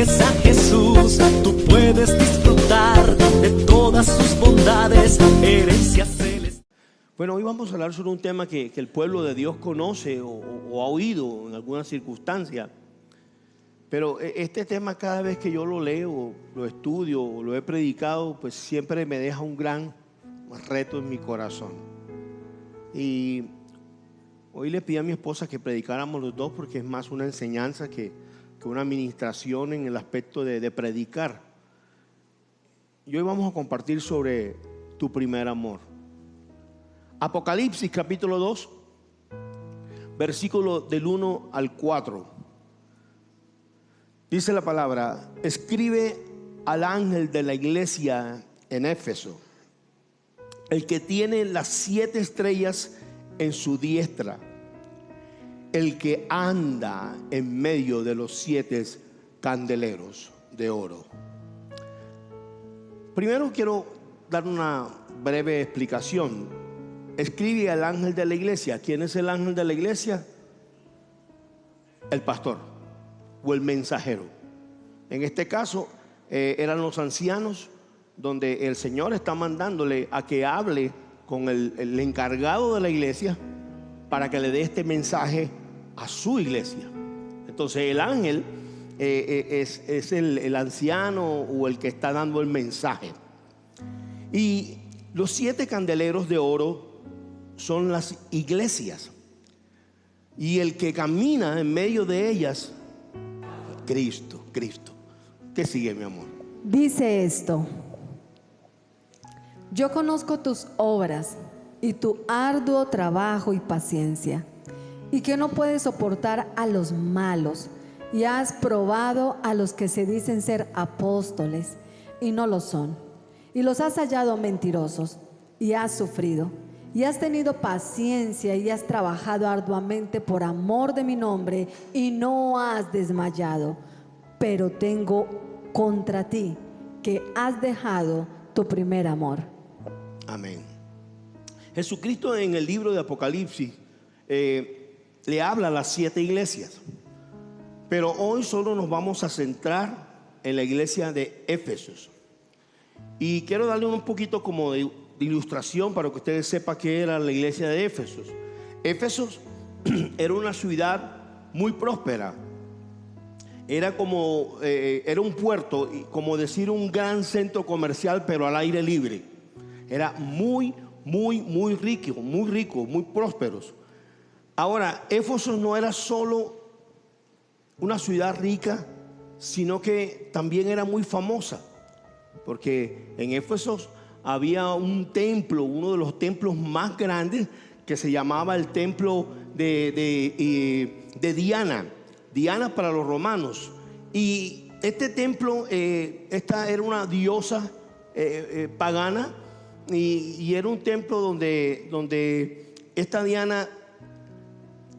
sigues a Jesús, tú puedes disfrutar de todas sus bondades, herencia celestial. Bueno, hoy vamos a hablar sobre un tema que el pueblo de Dios conoce o ha oído en alguna circunstancia. Pero este tema, cada vez que yo lo leo, lo estudio o lo he predicado, pues siempre me deja un gran reto en mi corazón. Y hoy le pedí a mi esposa que predicáramos los dos, porque es más una enseñanza que una administración en el aspecto de predicar. Y hoy vamos a compartir sobre tu primer amor. Apocalipsis capítulo 2, versículo del 1 al 4. Dice la palabra: escribe al ángel de la iglesia en Éfeso, el que tiene las 7 estrellas en su diestra, el que anda en medio de los 7 candeleros de oro. Primero quiero dar una breve explicación. Escribe al ángel de la iglesia. ¿Quién es el ángel de la iglesia? El pastor o el mensajero. En este caso eran los ancianos, donde el Señor está mandándole a que hable con el encargado de la iglesia para que le dé este mensaje a su iglesia. Entonces el ángel es el anciano o el que está dando el mensaje. Y los 7 candeleros de oro son las iglesias, y el que camina en medio de ellas, Cristo. ¿Qué sigue, mi amor? Dice esto: yo conozco tus obras y tu arduo trabajo y paciencia, y que no puedes soportar a los malos, y has probado a los que se dicen ser apóstoles y no lo son, y los has hallado mentirosos, y has sufrido, y has tenido paciencia, y has trabajado arduamente por amor de mi nombre, y no has desmayado. Pero tengo contra ti que has dejado tu primer amor. Amén. Jesucristo en el libro de Apocalipsis le habla a las 7 iglesias, pero hoy solo nos vamos a centrar en la iglesia de Éfeso. Y quiero darle un poquito como de ilustración para que ustedes sepan qué era la iglesia de Éfeso. Éfeso era una ciudad muy próspera. Era como era un puerto, como decir un gran centro comercial, pero al aire libre. Era muy rico, muy prósperos. Ahora, Éfeso no era solo una ciudad rica, sino que también era muy famosa, porque en Éfeso había un templo, uno de los templos más grandes, que se llamaba el templo de Diana para los romanos. Y este templo, esta era una diosa pagana, y era un templo donde esta Diana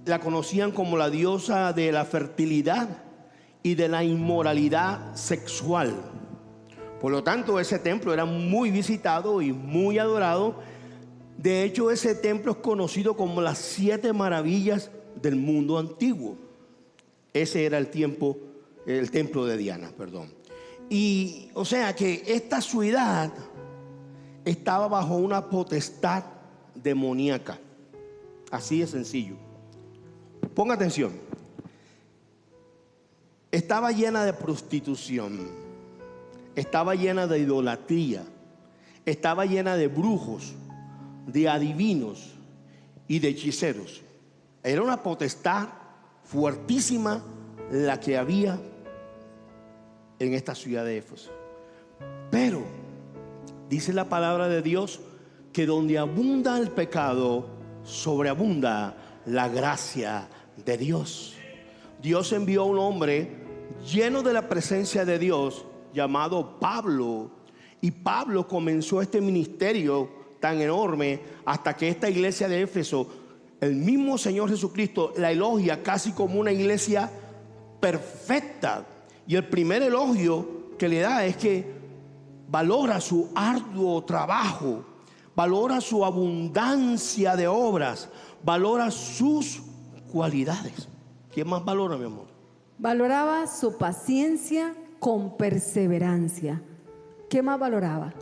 la conocían como la diosa de la fertilidad y de la inmoralidad sexual. Por lo tanto, ese templo era muy visitado y muy adorado. De hecho, ese templo es conocido como las 7 maravillas del mundo antiguo. Ese era el templo de Diana, perdón. Y o sea que esta ciudad estaba bajo una potestad demoníaca. Así de sencillo. Ponga atención. Estaba llena de prostitución, estaba llena de idolatría, estaba llena de brujos, de adivinos y de hechiceros. Era una potestad fuertísima la que había en esta ciudad de Éfeso. Pero dice la palabra de Dios que donde abunda el pecado, sobreabunda la gracia de Dios. Dios envió a un hombre lleno de la presencia de Dios llamado Pablo, y Pablo comenzó este ministerio tan enorme hasta que esta iglesia de Éfeso, el mismo Señor Jesucristo la elogia casi como una iglesia perfecta. Y el primer elogio que le da es que valora su arduo trabajo, valora su abundancia de obras, valora sus cualidades. ¿Quién más valora, mi amor? Valoraba su paciencia con perseverancia. ¿Qué más valoraba?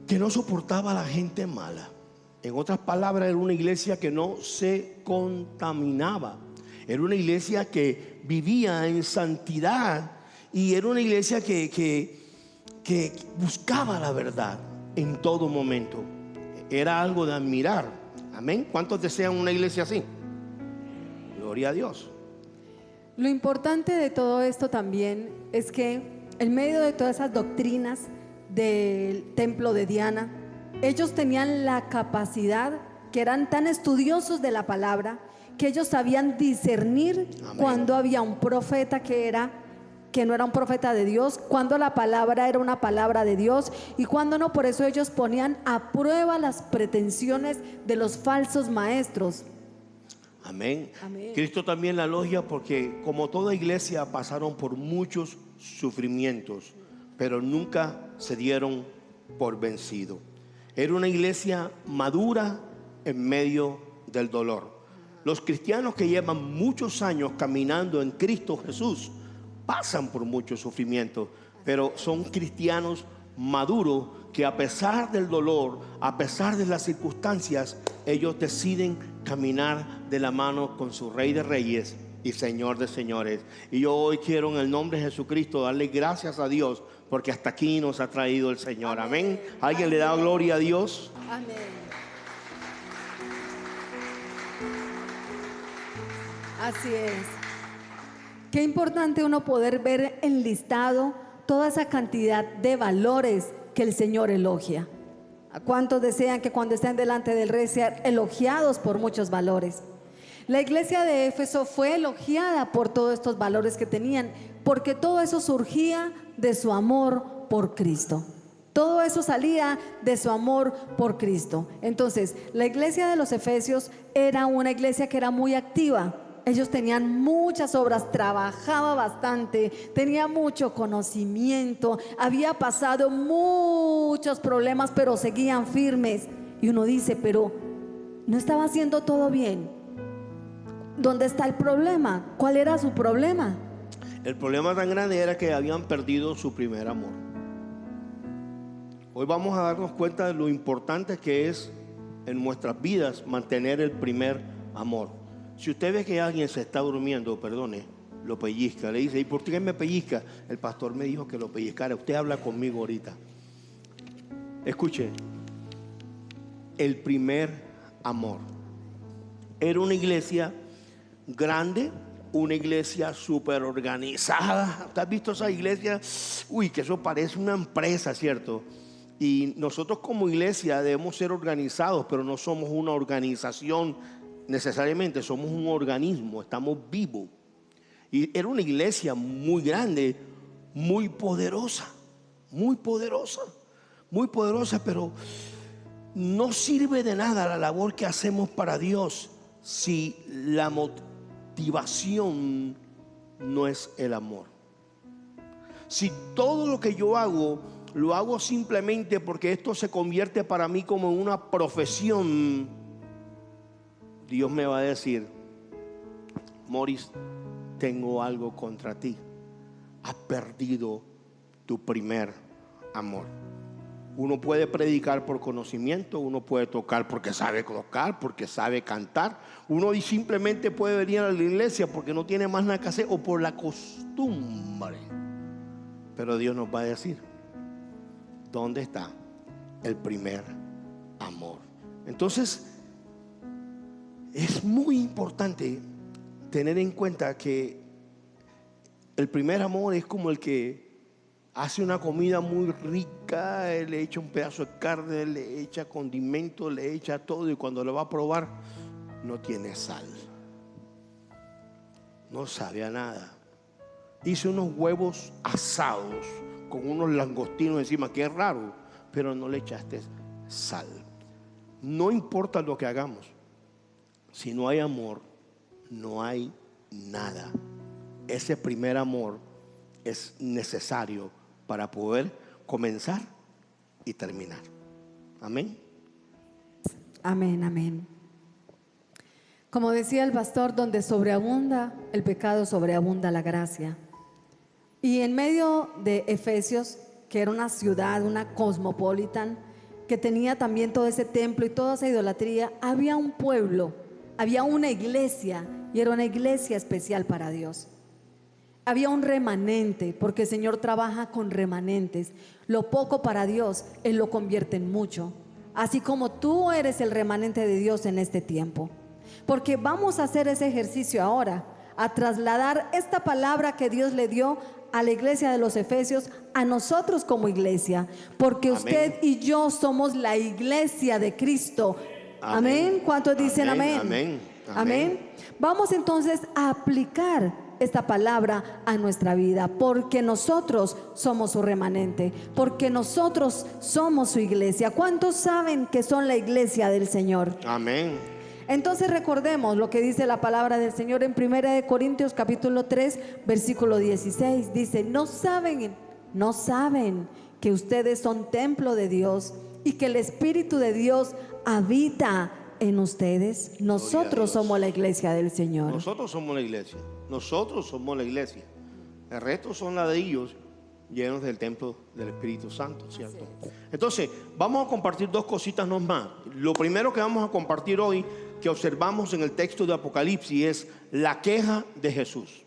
Que no soportaba a la gente mala. En otras palabras, era una iglesia que no se contaminaba. Era una iglesia que vivía en santidad y era una iglesia que buscaba la verdad en todo momento. Era algo de admirar. Amén. ¿Cuántos desean una iglesia así? Gloria a Dios. Lo importante de todo esto también es que en medio de todas esas doctrinas del templo de Diana, ellos tenían la capacidad, que eran tan estudiosos de la palabra, que ellos sabían discernir cuando había un profeta que no era un profeta de Dios, cuando la palabra era una palabra de Dios y cuando no. Por eso ellos ponían a prueba las pretensiones de los falsos maestros. Amén. Amén. Cristo también la elogia porque como toda iglesia pasaron por muchos sufrimientos, pero nunca se dieron por vencido. Era una iglesia madura en medio del dolor. Los cristianos que llevan muchos años caminando en Cristo Jesús pasan por muchos sufrimientos, pero son cristianos maduros que a pesar del dolor, a pesar de las circunstancias, ellos deciden caminar de la mano con su Rey de Reyes y Señor de Señores. Y yo hoy quiero en el nombre de Jesucristo darle gracias a Dios porque hasta aquí nos ha traído el Señor. Amén. ¿Alguien le da gloria a Dios? Amén. Así es. Qué importante uno poder ver enlistado toda esa cantidad de valores que el Señor elogia. ¿A cuántos desean que cuando estén delante del Rey sean elogiados por muchos valores? La iglesia de Éfeso fue elogiada por todos estos valores que tenían, porque todo eso surgía de su amor por Cristo. Todo eso salía de su amor por Cristo. Entonces, la iglesia de los Efesios era una iglesia que era muy activa. Ellos tenían muchas obras, trabajaba bastante, tenía mucho conocimiento, había pasado muchos problemas, pero seguían firmes. Y uno dice, pero no estaba haciendo todo bien. ¿Dónde está el problema? ¿Cuál era su problema? El problema tan grande era que habían perdido su primer amor. Hoy vamos a darnos cuenta de lo importante que es en nuestras vidas mantener el primer amor. Si usted ve que alguien se está durmiendo, perdone, lo pellizca, le dice, ¿y por qué me pellizca? El pastor me dijo que lo pellizcara. Usted habla conmigo ahorita. Escuche, el primer amor. Era una iglesia grande, una iglesia súper organizada. ¿Usted ha visto esa iglesia? Uy, que eso parece una empresa, ¿cierto? Y nosotros como iglesia debemos ser organizados, pero no somos una organización necesariamente, somos un organismo, estamos vivos. Y era una iglesia muy grande, muy poderosa, muy poderosa, muy poderosa, pero no sirve de nada la labor que hacemos para Dios si la motivación no es el amor. Si todo lo que yo hago lo hago simplemente porque esto se convierte para mí como en una profesión, Dios me va a decir, Morris, tengo algo contra ti. Has perdido tu primer amor. Uno puede predicar por conocimiento, uno puede tocar porque sabe tocar, porque sabe cantar. Uno simplemente puede venir a la iglesia porque no tiene más nada que hacer o por la costumbre. Pero Dios nos va a decir, ¿dónde está el primer amor? Entonces, es muy importante tener en cuenta que el primer amor es como el que hace una comida muy rica, le echa un pedazo de carne, le echa condimento, le echa todo y cuando lo va a probar no tiene sal, no sabe a nada. Hice unos huevos asados con unos langostinos encima, que es raro, pero no le echaste sal. No importa lo que hagamos, si no hay amor, no hay nada. Ese primer amor es necesario para poder comenzar y terminar. Amén. Amén, amén. Como decía el pastor, donde sobreabunda el pecado, sobreabunda la gracia. Y en medio de Efesios, que era una ciudad, una cosmopolitan, que tenía también todo ese templo y toda esa idolatría, había un pueblo, había una iglesia, y era una iglesia especial para Dios. Había un remanente, porque el Señor trabaja con remanentes. Lo poco para Dios, Él lo convierte en mucho. Así como tú eres el remanente de Dios en este tiempo. Porque vamos a hacer ese ejercicio ahora, a trasladar esta palabra que Dios le dio a la iglesia de los Efesios, a nosotros como iglesia. Porque Amén. usted y yo somos la iglesia de Cristo. Amén. ¿Cuántos dicen amén? Amén. Amén. Vamos entonces a aplicar esta palabra a nuestra vida, porque nosotros somos su remanente, porque nosotros somos su iglesia. ¿Cuántos saben que son la iglesia del Señor? Amén. Entonces recordemos lo que dice la palabra del Señor en 1 Corintios capítulo 3 versículo 16. Dice: no saben que ustedes son templo de Dios y que el Espíritu de Dios habita en ustedes. Nosotros somos la iglesia del Señor. Nosotros somos la iglesia. Nosotros somos la iglesia. El resto son ladrillos llenos del templo del Espíritu Santo, ¿cierto? Entonces, vamos a compartir dos cositas más. Lo primero que vamos a compartir hoy, que observamos en el texto de Apocalipsis, es la queja de Jesús.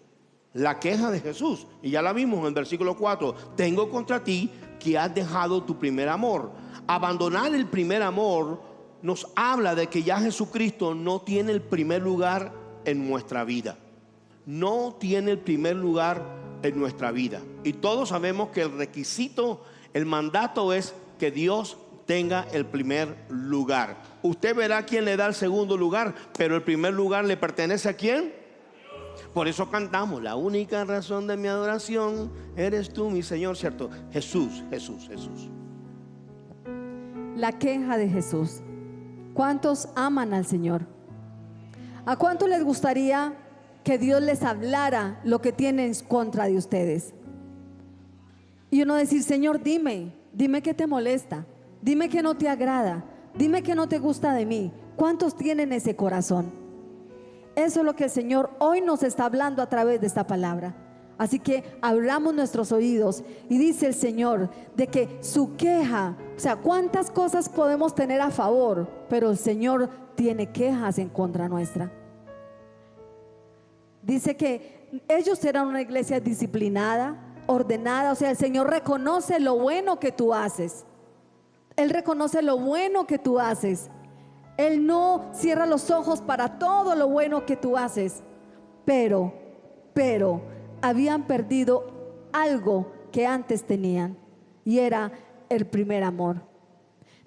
La queja de Jesús. Y ya la vimos en el versículo 4. Tengo contra ti que has dejado tu primer amor. Abandonar el primer amor nos habla de que ya Jesucristo no tiene el primer lugar en nuestra vida. No tiene el primer lugar en nuestra vida. Y todos sabemos que el requisito, el mandato es que Dios tenga el primer lugar. Usted verá quién le da el segundo lugar, pero el primer lugar le pertenece a quién. Por eso cantamos: la única razón de mi adoración eres tú, mi Señor, ¿cierto? Jesús, Jesús, Jesús. La queja de Jesús. ¿Cuántos aman al Señor? ¿A cuántos les gustaría que Dios les hablara lo que tienen en contra de ustedes? Y uno decir: Señor, dime qué te molesta, dime qué no te agrada, dime qué no te gusta de mí. ¿Cuántos tienen ese corazón? Eso es lo que el Señor hoy nos está hablando a través de esta palabra. Así que abramos nuestros oídos. Y dice el Señor de que su queja, o sea, cuántas cosas podemos tener a favor, pero el Señor tiene quejas en contra nuestra. Dice que ellos eran una iglesia disciplinada, ordenada. O sea, el Señor reconoce lo bueno que tú haces. Él reconoce lo bueno que tú haces. Él no cierra los ojos para todo lo bueno que tú haces. Pero habían perdido algo que antes tenían, y era el primer amor.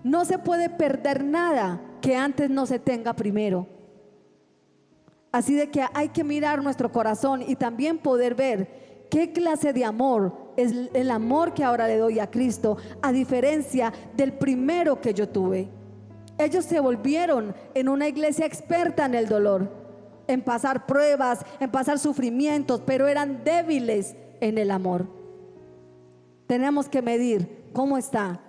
No se puede perder nada que antes no se tenga primero. Así de que hay que mirar nuestro corazón y también poder ver qué clase de amor es el amor que ahora le doy a Cristo, a diferencia del primero que yo tuve. Ellos se volvieron en una iglesia experta en el dolor, en pasar pruebas, en pasar sufrimientos, pero eran débiles en el amor. Tenemos que medir cómo está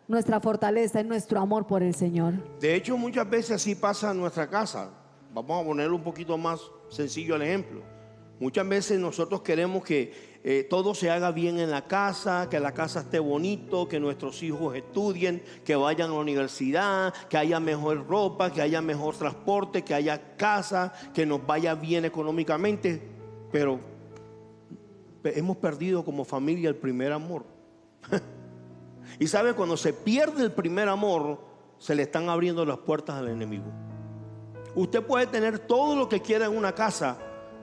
nuestra fortaleza y nuestro amor por el Señor. De hecho, muchas veces así pasa en nuestra casa. Vamos a ponerlo un poquito más sencillo el ejemplo. Muchas veces nosotros queremos que todo se haga bien en la casa, que la casa esté bonito, que nuestros hijos estudien, que vayan a la universidad, que haya mejor ropa, que haya mejor transporte, que haya casa, que nos vaya bien económicamente. Pero hemos perdido como familia el primer amor. Y sabe, cuando se pierde el primer amor, se le están abriendo las puertas al enemigo. Usted puede tener todo lo que quiera en una casa,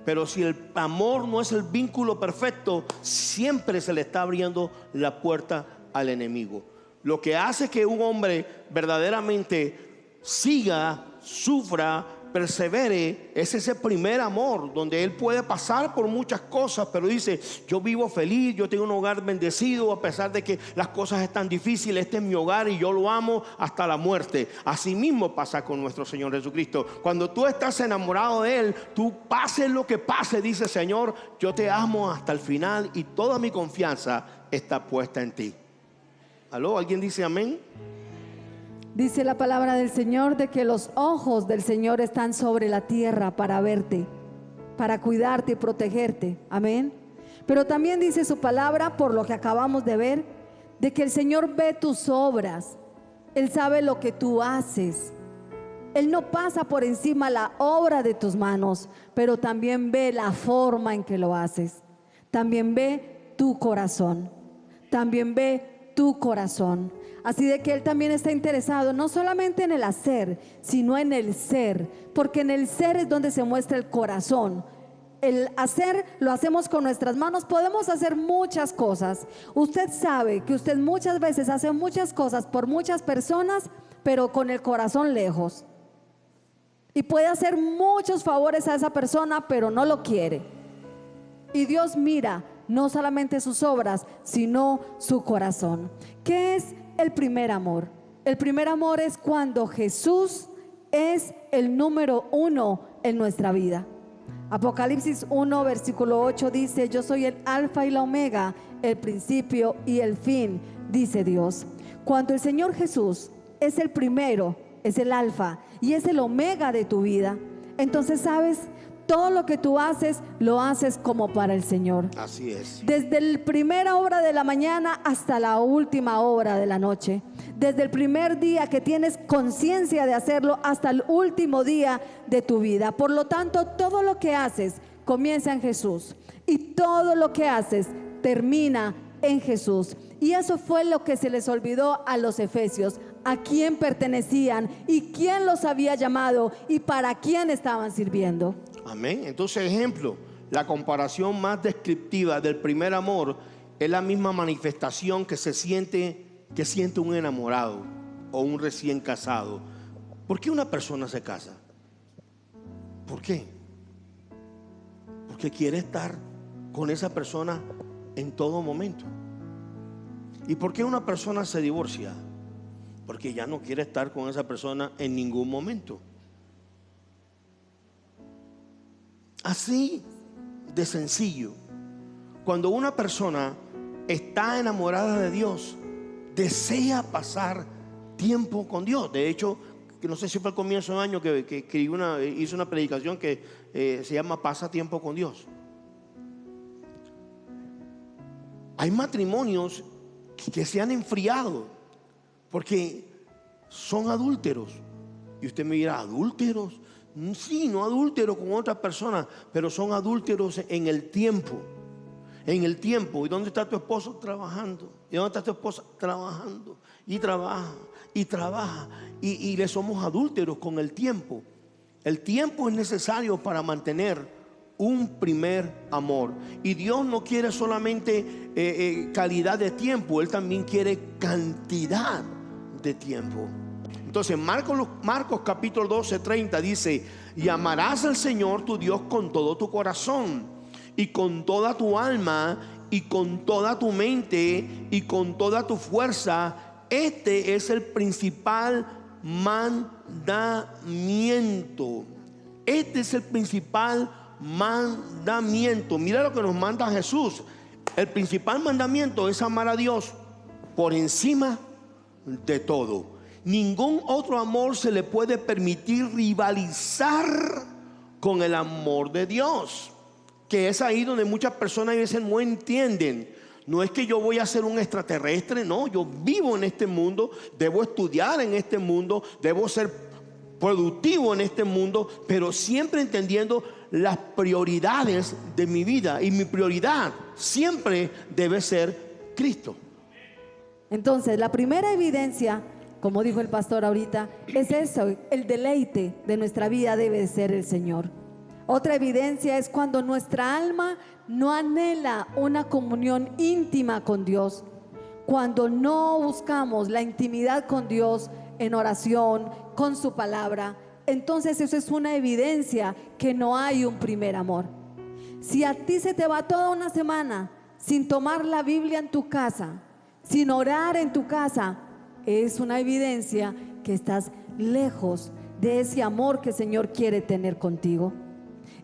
pero si el amor no es el vínculo perfecto, siempre se le está abriendo la puerta al enemigo. Lo que hace que un hombre verdaderamente siga, sufra, persevere, es ese primer amor, donde él puede pasar por muchas cosas, pero dice: yo vivo feliz, yo tengo un hogar bendecido, a pesar de que las cosas están difíciles, este es mi hogar y yo lo amo hasta la muerte. Así mismo pasa con nuestro Señor Jesucristo. Cuando tú estás enamorado de Él, tú pase lo que pase, dice: Señor, yo te amo hasta el final y toda mi confianza está puesta en ti. ¿Aló? ¿Alguien dice amén? Dice la palabra del Señor de que los ojos del Señor están sobre la tierra para verte, para cuidarte y protegerte. Amén. Pero también dice su palabra, por lo que acabamos de ver, de que el Señor ve tus obras. Él sabe lo que tú haces. Él no pasa por encima la obra de tus manos, pero también ve la forma en que lo haces. También ve tu corazón. También ve tu corazón. Así de que Él también está interesado no solamente en el hacer, sino en el ser, porque en el ser es donde se muestra el corazón. El hacer lo hacemos con nuestras manos. Podemos hacer muchas cosas. Usted sabe que usted muchas veces hace muchas cosas por muchas personas, pero con el corazón lejos. Y puede hacer muchos favores a esa persona, pero no lo quiere. Y Dios mira no solamente sus obras, sino su corazón. ¿Qué es el primer amor? El primer amor es cuando Jesús es el número 1 en nuestra vida. Apocalipsis 1 versículo 8 dice: yo soy el alfa y la omega, el principio y el fin, dice Dios. Cuando el Señor Jesús es el primero, es el alfa y es el omega de tu vida, entonces sabes, todo lo que tú haces, lo haces como para el Señor. Así es. Desde la primera hora de la mañana hasta la última hora de la noche. Desde el primer día que tienes conciencia de hacerlo hasta el último día de tu vida. Por lo tanto, todo lo que haces comienza en Jesús. Y todo lo que haces termina en Jesús. Y eso fue lo que se les olvidó a los efesios. A quién pertenecían y quién los había llamado y para quién estaban sirviendo. Amén. Entonces, ejemplo, la comparación más descriptiva del primer amor es la misma manifestación que siente un enamorado o un recién casado. ¿Por qué una persona se casa? ¿Por qué? Porque quiere estar con esa persona en todo momento. ¿Y por qué una persona se divorcia? Porque ya no quiere estar con esa persona en ningún momento. Así de sencillo. Cuando una persona está enamorada de Dios, desea pasar tiempo con Dios. De hecho, que no sé si fue al comienzo del año que hice una predicación que se llama Pasa tiempo con Dios. Hay matrimonios que se han enfriado porque son adúlteros. Y usted me dirá, ¿adúlteros? Sí, no adúlteros con otras personas, pero son adúlteros en el tiempo. En el tiempo. ¿Y dónde está tu esposo? Trabajando. ¿Y dónde está tu esposa? Trabajando. Y trabaja, y trabaja. Y le somos adúlteros con el tiempo. El tiempo es necesario para mantener un primer amor. Y Dios no quiere solamente calidad de tiempo, Él también quiere cantidad de tiempo. Entonces Marcos capítulo 12:30 dice: y amarás al Señor tu Dios con todo tu corazón y con toda tu alma y con toda tu mente y con toda tu fuerza. Este es el principal mandamiento. Este es el principal mandamiento. Mira lo que nos manda Jesús. El principal mandamiento es amar a Dios por encima de todo. Ningún otro amor se le puede permitir rivalizar con el amor de Dios, que es ahí donde muchas personas a veces no entienden. No es que yo voy a ser un extraterrestre, no, yo vivo en este mundo, debo estudiar en este mundo, debo ser productivo en este mundo, pero siempre entendiendo las prioridades de mi vida, y mi prioridad siempre debe ser Cristo. Entonces, la primera evidencia, como dijo el pastor ahorita, es eso: el deleite de nuestra vida debe ser el Señor. Otra evidencia es cuando nuestra alma no anhela una comunión íntima con Dios, cuando no buscamos la intimidad con Dios en oración, con su palabra. Entonces eso es una evidencia que no hay un primer amor. Si a ti se te va toda una semana sin tomar la Biblia en tu casa, sin orar en tu casa, es una evidencia que estás lejos de ese amor que el Señor quiere tener contigo.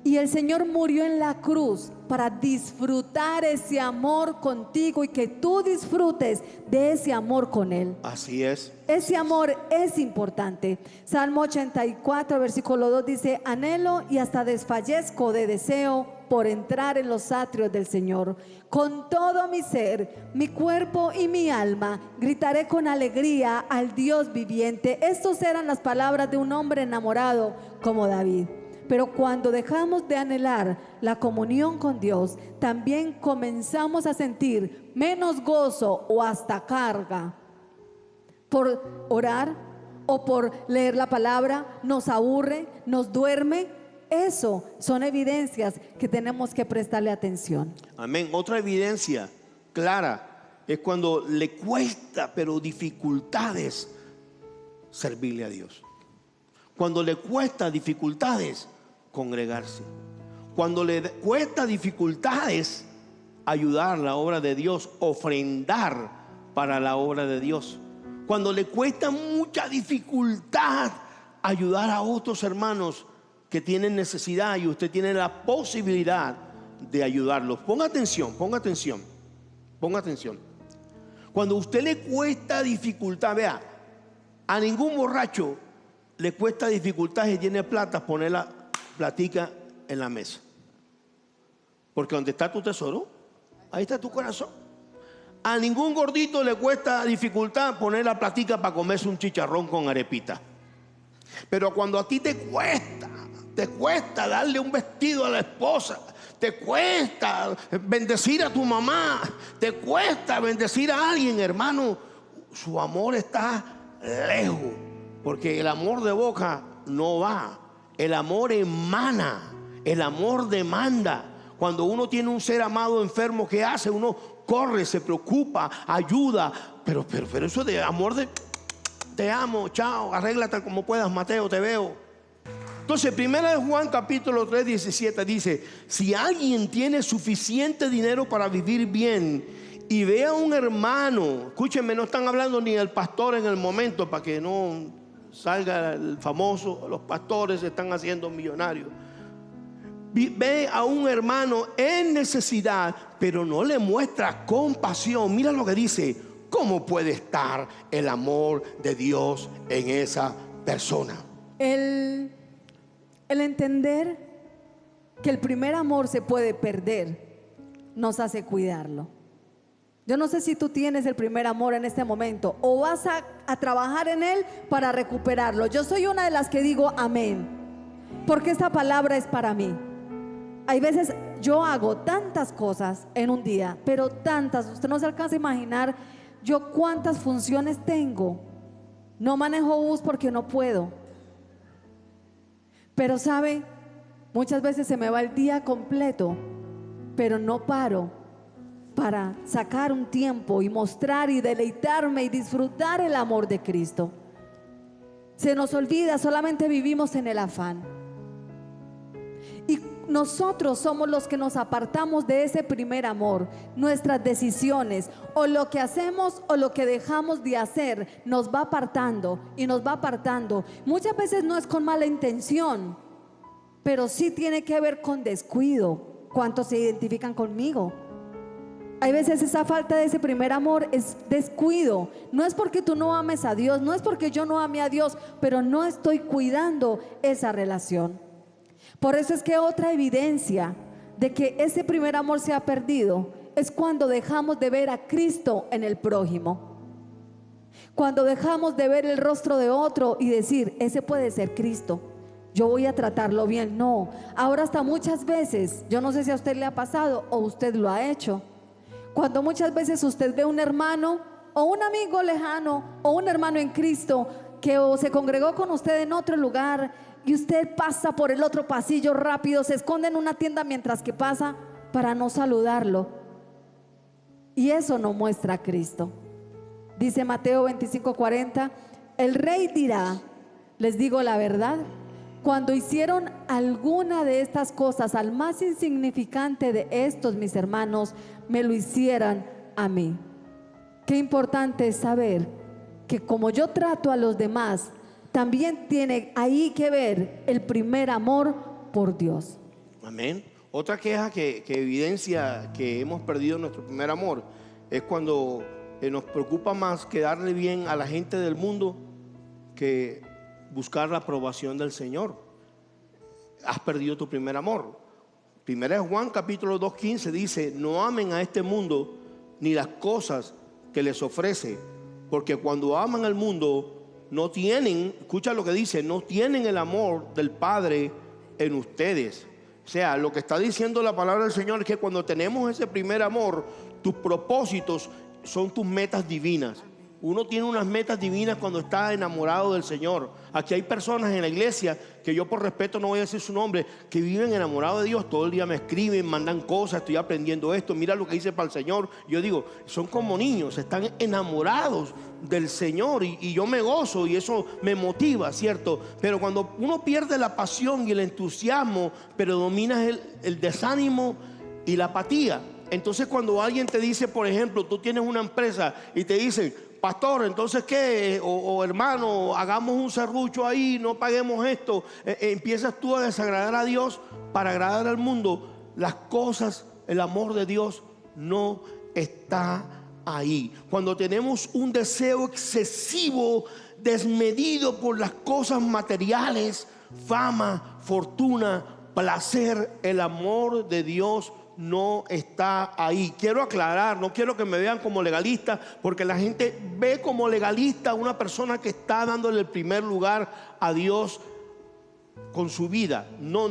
Y el Señor murió en la cruz para disfrutar ese amor contigo y que tú disfrutes de ese amor con Él. Así es. Ese amor es importante. Salmo 84, versículo 2 dice: anhelo y hasta desfallezco de deseo por entrar en los atrios del Señor. Con todo mi ser, mi cuerpo y mi alma, gritaré con alegría al Dios viviente. Estas eran las palabras de un hombre enamorado como David. Pero cuando dejamos de anhelar la comunión con Dios, también comenzamos a sentir menos gozo o hasta carga. Por orar o por leer la palabra, nos aburre, nos duerme. Eso son evidencias que tenemos que prestarle atención. Amén. Otra evidencia clara es cuando le cuesta, pero dificultades, servirle a Dios. Cuando le cuesta dificultades, congregarse. Cuando le cuesta dificultades, ayudar la obra de Dios, ofrendar para la obra de Dios. Cuando le cuesta mucha dificultad, ayudar a otros hermanos que tienen necesidad y usted tiene la posibilidad de ayudarlos. Ponga atención, ponga atención, ponga atención. Cuando a usted le cuesta dificultad, vea, a ningún borracho le cuesta dificultad si tiene plata poner la platica en la mesa. Porque donde está tu tesoro, ahí está tu corazón. A ningún gordito le cuesta dificultad poner la platica para comerse un chicharrón con arepita. Pero cuando a ti te cuesta darle un vestido a la esposa, te cuesta bendecir a tu mamá, te cuesta bendecir a alguien, hermano, su amor está lejos. Porque el amor de boca no va, el amor emana, el amor demanda. Cuando uno tiene un ser amado enfermo, ¿qué hace? Uno corre, se preocupa, ayuda. Pero eso de amor de te amo, chao, arréglate como puedas, Mateo, te veo. Entonces, 1 Juan capítulo 3, 17 dice: si alguien tiene suficiente dinero para vivir bien y ve a un hermano, escúchenme, no están hablando ni del pastor en el momento para que no salga el famoso, los pastores se están haciendo millonarios. Ve a un hermano en necesidad, pero no le muestra compasión. Mira lo que dice: ¿cómo puede estar el amor de Dios en esa persona? El entender que el primer amor se puede perder nos hace cuidarlo. Yo no sé si tú tienes el primer amor en este momento o vas a trabajar en él para recuperarlo. Yo soy una de las que digo amén, porque esta palabra es para mí. Hay veces yo hago tantas cosas en un día, pero tantas, usted no se alcanza a imaginar yo cuántas funciones tengo. No manejo bus porque no puedo. Pero sabe, muchas veces se me va el día completo, pero no paro para sacar un tiempo y mostrar y deleitarme y disfrutar el amor de Cristo. Se nos olvida, solamente vivimos en el afán. Y nosotros somos los que nos apartamos de ese primer amor. Nuestras decisiones o lo que hacemos o lo que dejamos de hacer nos va apartando y nos va apartando. Muchas veces no es con mala intención, pero sí tiene que ver con descuido. ¿Cuántos se identifican conmigo? Hay veces esa falta de ese primer amor es descuido. No es porque tú no ames a Dios, no es porque yo no ame a Dios, pero no estoy cuidando esa relación. Por eso es que otra evidencia de que ese primer amor se ha perdido es cuando dejamos de ver a Cristo en el prójimo. Cuando dejamos de ver el rostro de otro y decir, ese puede ser Cristo, yo voy a tratarlo bien. No, ahora hasta muchas veces, yo no sé si a usted le ha pasado o usted lo ha hecho, cuando muchas veces usted ve un hermano o un amigo lejano o un hermano en Cristo que o se congregó con usted en otro lugar y usted pasa por el otro pasillo rápido, se esconde en una tienda mientras que pasa para no saludarlo. Y eso no muestra a Cristo. Dice Mateo 25:40, el rey dirá, les digo la verdad, cuando hicieron alguna de estas cosas al más insignificante de estos mis hermanos, me lo hicieran a mí. Qué importante es saber que como yo trato a los demás, también tiene ahí que ver el primer amor por Dios. Amén. Otra queja que evidencia que hemos perdido nuestro primer amor es cuando nos preocupa más quedarle bien a la gente del mundo que buscar la aprobación del Señor. Has perdido tu primer amor. Primera de Juan capítulo 2:15 dice: no amen a este mundo ni las cosas que les ofrece, porque cuando aman al mundo no tienen, escucha lo que dice, no tienen el amor del Padre en ustedes. O sea, lo que está diciendo la palabra del Señor es que cuando tenemos ese primer amor, tus propósitos son tus metas divinas. Uno tiene unas metas divinas cuando está enamorado del Señor. Aquí hay personas en la iglesia, que yo por respeto no voy a decir su nombre, que viven enamorados de Dios. Todo el día me escriben, mandan cosas, estoy aprendiendo esto, mira lo que hice para el Señor. Yo digo, son como niños, están enamorados del Señor y yo me gozo y eso me motiva, ¿cierto? Pero cuando uno pierde la pasión y el entusiasmo, predomina el desánimo y la apatía. Entonces cuando alguien te dice, por ejemplo, tú tienes una empresa y te dicen: pastor, entonces qué, o hermano, hagamos un serrucho ahí, no paguemos esto, empiezas tú a desagradar a Dios para agradar al mundo. Las cosas, el amor de Dios no está ahí. Cuando tenemos un deseo excesivo, desmedido por las cosas materiales, fama, fortuna, placer, el amor de Dios no está ahí. Quiero aclarar, no quiero que me vean como legalista, porque la gente ve como legalista a una persona que está dándole el primer lugar a Dios con su vida. No.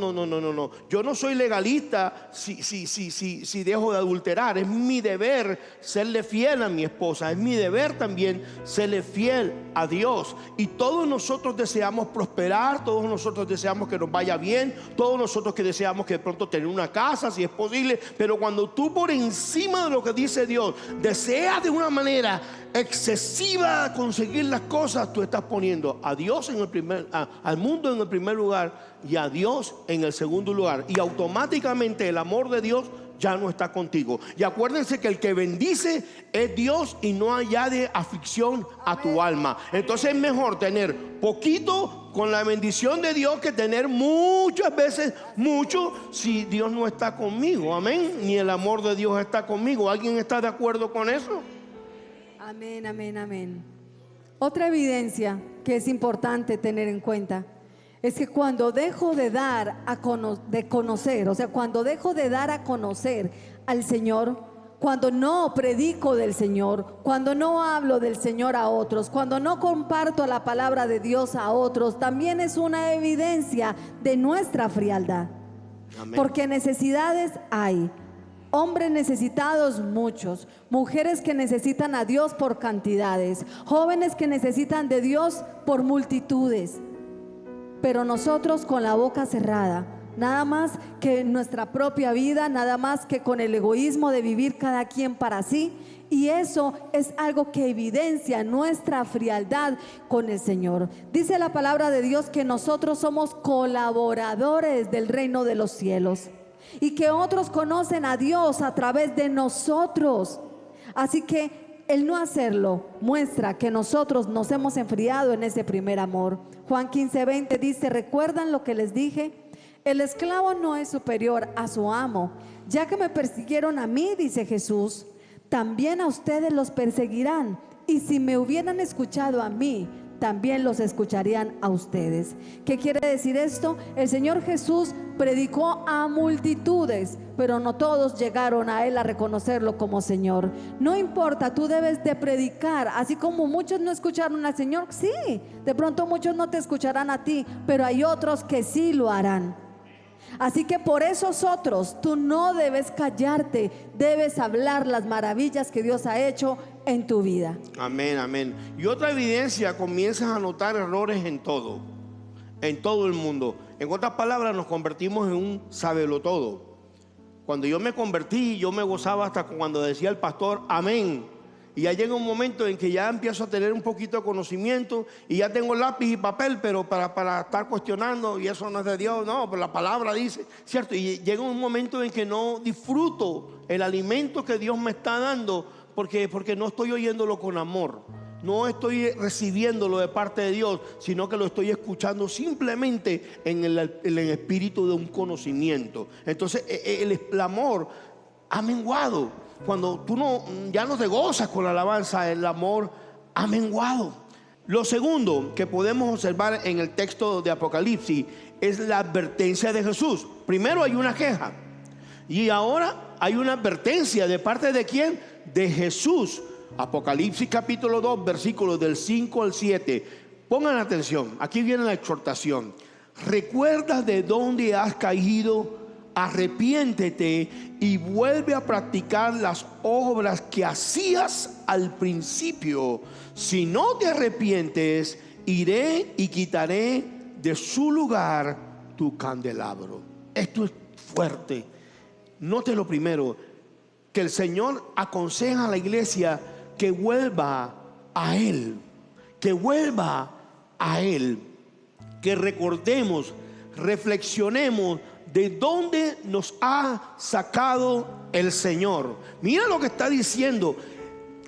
Yo no soy legalista si dejo de adulterar. Es mi deber serle fiel a mi esposa. Es mi deber también serle fiel a Dios. Y todos nosotros deseamos prosperar. Todos nosotros deseamos que nos vaya bien. Todos nosotros que deseamos que de pronto tener una casa, si es posible. Pero cuando tú, por encima de lo que dice Dios, deseas de una manera excesiva conseguir las cosas, tú estás poniendo a Dios al mundo en el primer lugar y a Dios en el segundo lugar, y automáticamente el amor de Dios ya no está contigo. Y acuérdense que el que bendice es Dios y no añade aflicción a tu alma. Entonces es mejor tener poquito con la bendición de Dios que tener muchas veces mucho si Dios no está conmigo. Amén. Ni el amor de Dios está conmigo. ¿Alguien está de acuerdo con eso? Amén, amén, amén. Otra evidencia que es importante tener en cuenta es que cuando dejo de dar de conocer, o sea, cuando dejo de dar a conocer al Señor, cuando no predico del Señor, cuando no hablo del Señor a otros, cuando no comparto la palabra de Dios a otros, también es una evidencia de nuestra frialdad. Amén. Porque necesidades hay. Hombres necesitados muchos, mujeres que necesitan a Dios por cantidades, jóvenes que necesitan de Dios por multitudes. Pero nosotros con la boca cerrada, nada más que en nuestra propia vida, nada más que con el egoísmo de vivir cada quien para sí. Y eso es algo que evidencia nuestra frialdad con el Señor. Dice la palabra de Dios que nosotros somos colaboradores del reino de los cielos, y que otros conocen a Dios a través de nosotros. Así que el no hacerlo muestra que nosotros nos hemos enfriado en ese primer amor. Juan 15:20 dice: ¿recuerdan lo que les dije? El esclavo no es superior a su amo. Ya que me persiguieron a mí, dice Jesús, también a ustedes los perseguirán. Y si me hubieran escuchado a mí, también los escucharían a ustedes. ¿Qué quiere decir esto? El Señor Jesús predicó a multitudes, pero no todos llegaron a Él a reconocerlo como Señor. No importa, tú debes de predicar. Así como muchos no escucharon al Señor, sí, de pronto muchos no te escucharán a ti, pero hay otros que sí lo harán. Así que por esos otros tú no debes callarte, debes hablar las maravillas que Dios ha hecho en tu vida. Amén, amén. Y otra evidencia, comienzas a notar errores en todo el mundo. En otras palabras, nos convertimos en un sabelotodo. Cuando yo me convertí, yo me gozaba hasta cuando decía el pastor amén. Y ya llega un momento en que ya empiezo a tener un poquito de conocimiento y ya tengo lápiz y papel, pero para estar cuestionando, y eso no es de Dios, no, pero la palabra dice, ¿cierto? Y llega un momento en que no disfruto el alimento que Dios me está dando porque no estoy oyéndolo con amor. no estoy recibiéndolo de parte de Dios, sino que lo estoy escuchando simplemente en el espíritu de un conocimiento. Entonces el amor ha menguado. Cuando tú ya no te gozas con la alabanza, el amor ha menguado. Lo segundo que podemos observar en el texto de Apocalipsis es la advertencia de Jesús. Primero hay una queja y ahora hay una advertencia. ¿De parte de quién? De Jesús. Apocalipsis capítulo 2 versículos del 5 al 7. Pongan atención, aquí viene la exhortación. Recuerda de dónde has caído, arrepiéntete y vuelve a practicar las obras que hacías al principio. Si no te arrepientes, iré y quitaré de su lugar tu candelabro. Esto es fuerte. Note lo primero, que el Señor aconseja a la iglesia que vuelva a Él, que vuelva a Él, que recordemos, reflexionemos de dónde nos ha sacado el Señor. Mira lo que está diciendo,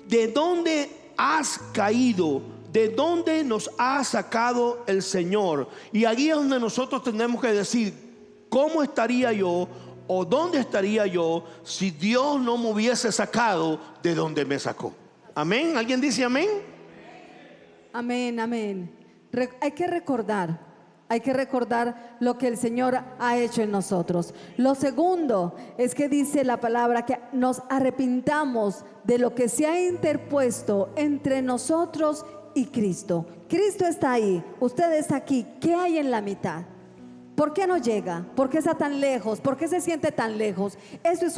de dónde has caído, de dónde nos ha sacado el Señor. Y allí es donde nosotros tenemos que decir, ¿cómo estaría yo o dónde estaría yo si Dios no me hubiese sacado de donde me sacó? Amén. ¿Alguien dice amén? Amén, amén. Hay que recordar lo que el Señor ha hecho en nosotros. Lo segundo es que dice la palabra que nos arrepintamos de lo que se ha interpuesto entre nosotros y Cristo. Cristo está ahí, usted está aquí. ¿Qué hay en la mitad? ¿Por qué no llega? ¿Por qué está tan lejos? ¿Por qué se siente tan lejos? Eso es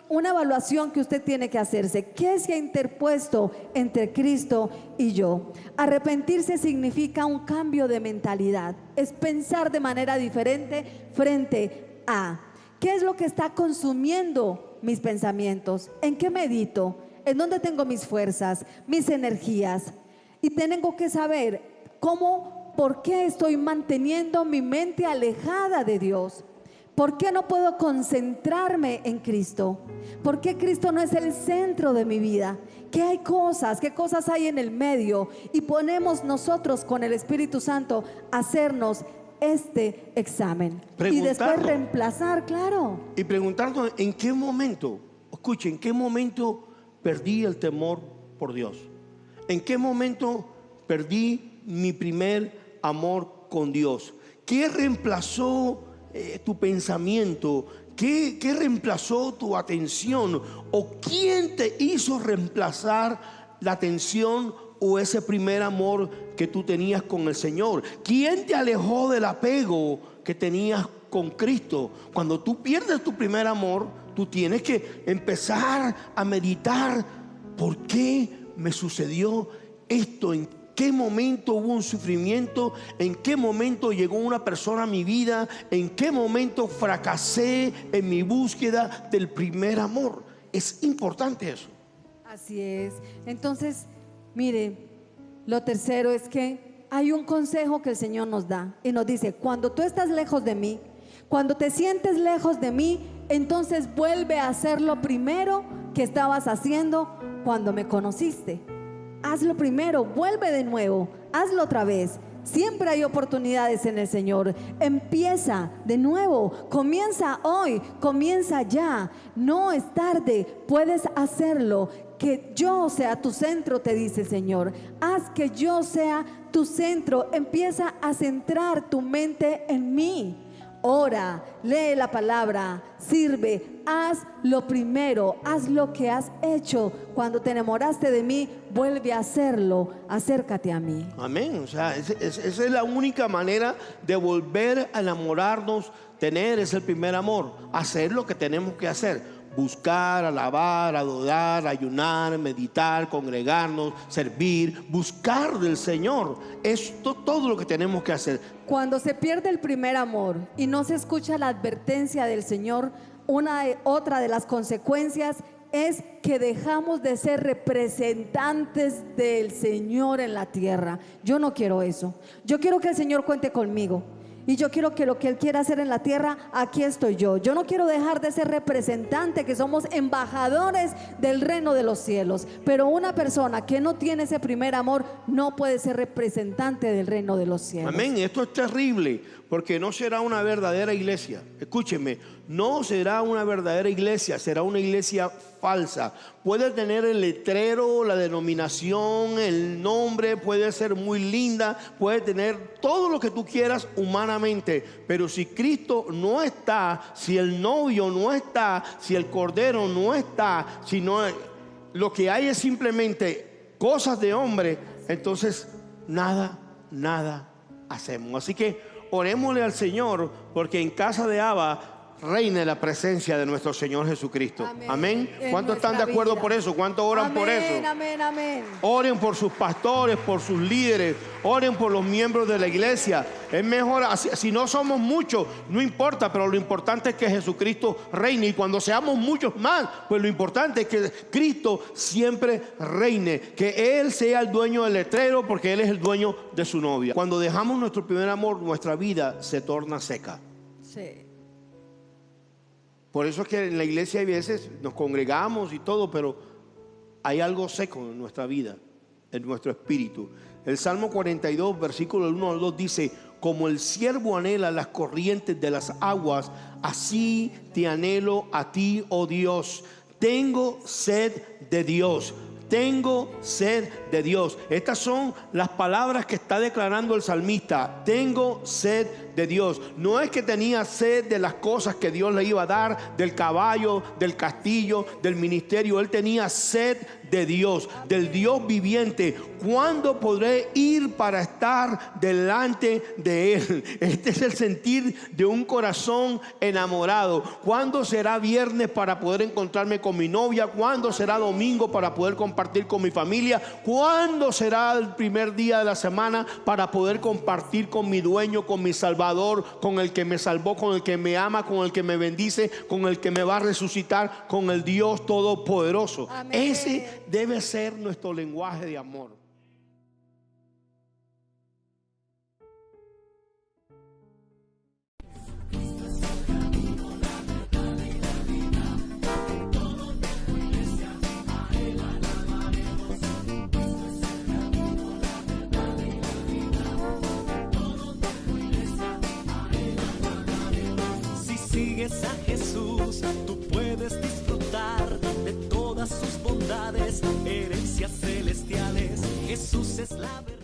una evaluación que usted tiene que hacerse. ¿Qué se ha interpuesto entre Cristo y yo? Arrepentirse significa un cambio de mentalidad. Es pensar de manera diferente frente a ¿qué es lo que está consumiendo mis pensamientos? ¿En qué medito? ¿En dónde tengo mis fuerzas, mis energías? Y tengo que saber ¿por qué estoy manteniendo mi mente alejada de Dios? ¿Por qué no puedo concentrarme en Cristo? ¿Por qué Cristo no es el centro de mi vida? ¿Qué cosas hay en el medio? Y ponemos nosotros con el Espíritu Santo a hacernos este examen. Y después reemplazar, claro. Y preguntarnos en qué momento, escuchen, en qué momento perdí el temor por Dios. ¿En qué momento perdí mi primer amor con Dios? ¿Qué reemplazó tu pensamiento? ¿Qué reemplazó tu atención? ¿O quién te hizo reemplazar la atención o ese primer amor que tú tenías con el Señor? ¿Quién te alejó del apego que tenías con Cristo? Cuando tú pierdes tu primer amor, tú tienes que empezar a meditar. ¿Por qué me sucedió esto? ¿En qué momento hubo un sufrimiento? ¿En qué momento llegó una persona a mi vida? ¿En qué momento fracasé en mi búsqueda del primer amor? Es importante eso. Así es. Entonces, mire, lo tercero es que hay un consejo que el Señor nos da y nos dice: cuando tú estás lejos de mí, cuando te sientes lejos de mí, entonces vuelve a hacer lo primero que estabas haciendo cuando me conociste. Hazlo primero, vuelve de nuevo, hazlo otra vez. Siempre hay oportunidades en el Señor. Empieza de nuevo, comienza hoy, comienza ya. No es tarde, puedes hacerlo. Que yo sea tu centro, te dice el Señor. Haz que yo sea tu centro. Empieza a centrar tu mente en mí. Ora, lee la palabra, sirve, haz lo primero, haz lo que has hecho. Cuando te enamoraste de mí, vuelve a hacerlo, acércate a mí. Amén. O sea, esa es la única manera de volver a enamorarnos, tener ese primer amor, hacer lo que tenemos que hacer. Buscar, alabar, adorar, ayunar, meditar, congregarnos, servir, buscar del Señor. Esto todo lo que tenemos que hacer. Cuando se pierde el primer amor y no se escucha la advertencia del Señor, otra de las consecuencias es que dejamos de ser representantes del Señor en la tierra. Yo no quiero eso. Yo quiero que el Señor cuente conmigo. y yo quiero que lo que Él quiera hacer en la tierra, aquí estoy yo. Yo no quiero dejar de ser representante, que somos embajadores del reino de los cielos. Pero una persona que no tiene ese primer amor no puede ser representante del reino de los cielos. Amén. Esto es terrible, porque no será una verdadera iglesia. Escúcheme, no será una verdadera iglesia, será una iglesia falsa. Puede tener el letrero, la denominación, el nombre, puede ser muy linda, puede tener todo lo que tú quieras humanamente, pero si Cristo no está, si el novio no está, si el cordero no está, si no, lo que hay es simplemente cosas de hombre, entonces nada hacemos. Así que orémosle al Señor, porque en casa de Abba reina la presencia de nuestro Señor Jesucristo. Amén. ¿Cuántos están de acuerdo por eso? ¿Cuántos oran por eso? Amén. Oren por sus pastores, por sus líderes, oren por los miembros de la iglesia. Es mejor, si no somos muchos, no importa, pero lo importante es que Jesucristo reine. Y cuando seamos muchos más, pues lo importante es que Cristo siempre reine, que Él sea el dueño del letrero, porque Él es el dueño de su novia. Cuando dejamos nuestro primer amor, nuestra vida se torna seca. Sí. Por eso es que en la iglesia hay veces nos congregamos y todo, pero hay algo seco en nuestra vida, en nuestro espíritu. El Salmo 42, versículo 1 al 2 dice: como el siervo anhela las corrientes de las aguas, así te anhelo a ti, oh Dios. Tengo sed de Dios. Tengo sed de Dios. Estas son las palabras que está declarando el salmista. Tengo sed de Dios. No es que tenía sed de las cosas que Dios le iba a dar, del caballo, del castillo, del ministerio. Él tenía sed de Dios, del Dios viviente. ¿Cuándo podré ir para estar delante de Él? Este es el sentir de un corazón enamorado. ¿Cuándo será viernes para poder encontrarme con mi novia? ¿Cuándo será domingo para poder compartir con mi familia? ¿Cuándo será el primer día de la semana para poder compartir con mi dueño, con mi Salvador, con el que me salvó, con el que me ama, con el que me bendice, con el que me va a resucitar, con el Dios Todopoderoso? Amén. Ese debe ser nuestro lenguaje de amor. Si sigues a Jesús, tú puedes disfrutar de todas sus bondades, herencias celestiales. Jesús es la verdad.